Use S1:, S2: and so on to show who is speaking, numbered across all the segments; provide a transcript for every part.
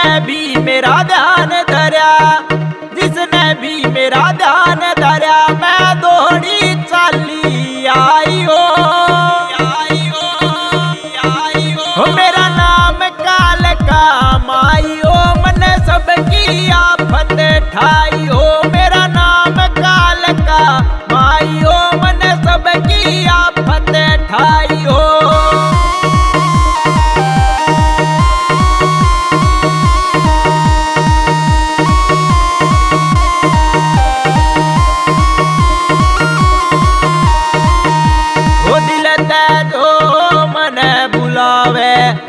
S1: भी मेरा ध्यान धरया, जिसने भी मेरा ध्यान धरया, मैं दौड़ी चाली आई हो। मेरा नाम काल का माई हो, मन सबकी आफत ठाई हो। मेरा नाम काल का माई हो, मन सबकी आफत ठाई हो।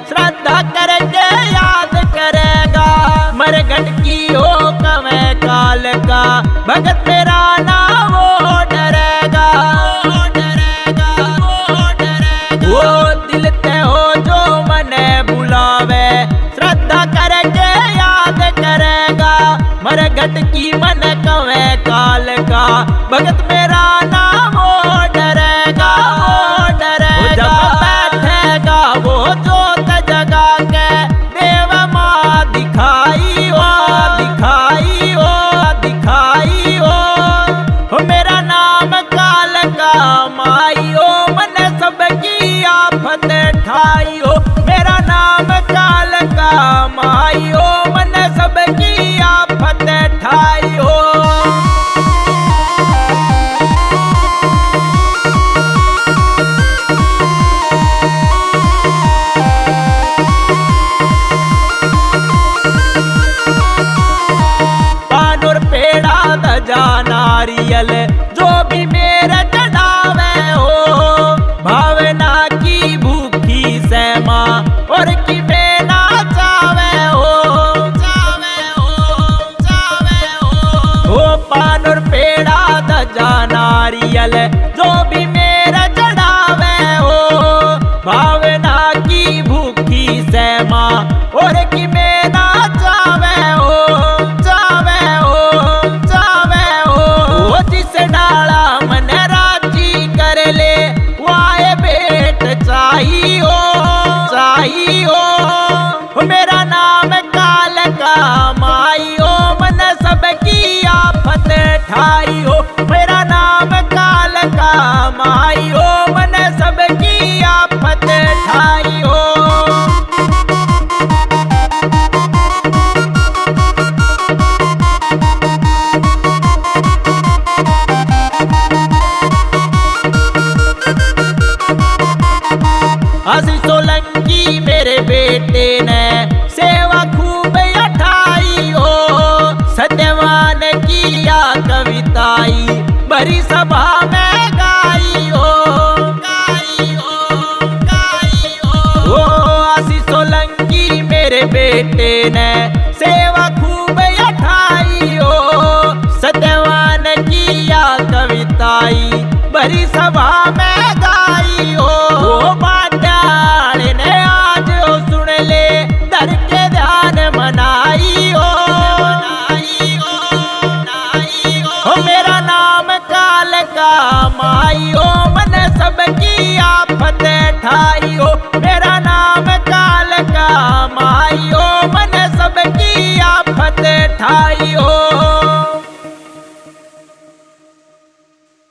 S1: श्रद्धा करके याद करेगा, मरघट की हो कवे काल का, भगत मेरा नाम वो डरेगा। वो दिल ते हो जो मने बुलावे, श्रद्धा करके याद करेगा, मरघट की मन कवे काल का, भगत मेरा नाम वो डरेगा। जब बैठेगा वो जोत जगा के, देव माँ दिखाई हो, दिखाई हो, दिखाई हो। मेरा नाम काल का माई हो, मन सबकी आफत ठाई हो। मेरा नाम काल का माई हो, मन सबकी आफत ठाई हो। नारियल जो भी मेरे चढ़ावे हो, भावना की भूखी से माँ और की बेना चावे हो, चावे हो, चावे हो। पान और पेड़ा धजा नारियल जो भी मेरे चढ़ावे हो, भावना की भूखी से माँ और की बेना चावे हो। चाहिए हो, मेरा नाम काल का माई हो, मन सबकी आफत ठाई हो। मेरा नाम काल का माई हो, मन सबकी आफत ठाई हो। आशीष सोलंकी मेरे बेटे ने सेवा खूब अठाई हो, सत्यवान किया कविताई बड़ी सभा में गाई हो, गाई हो, गाई हो। आशीष सोलंकी मेरे बेटे ने सेवा खूब अठाई हो, सत्यवान किया कविताई बड़ी सभा में गाई हो। ने आज सुन ले धर के ध्यान मनाई हो, मेरा नाम काल का माई हो, मन सबकी आफत ठाई हो। मेरा नाम काल का माई हो, मन सबकी आफत ठाई।